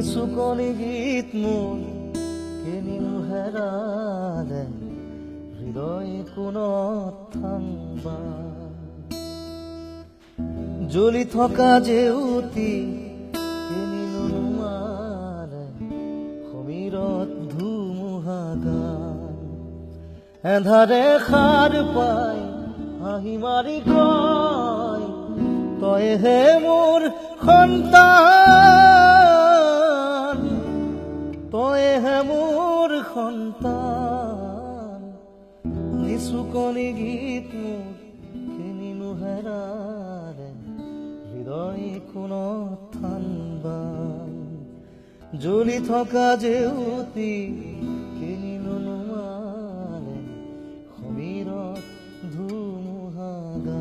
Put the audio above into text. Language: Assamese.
নিচুকনি গীত মোৰ কেনিনো হেৰালে হৃদয় কোণত থাংবা জ্বলি থকা জেউতি কেনিনো নোৱাৰে সমীৰত ধুমুহা গান এন্ধাৰে সাৰ পাই হাঁহি মাৰি কয় তইহে মোৰ সন্তান তইহে মোৰ সন্তান নিচুকনি গীত মোৰ কেনিনো হেৰালে হৃদয় কোণত থানবা জ্বলি থকা জেউতি কেনিনো নোৱাৰে সমীৰত ধুমুহা গান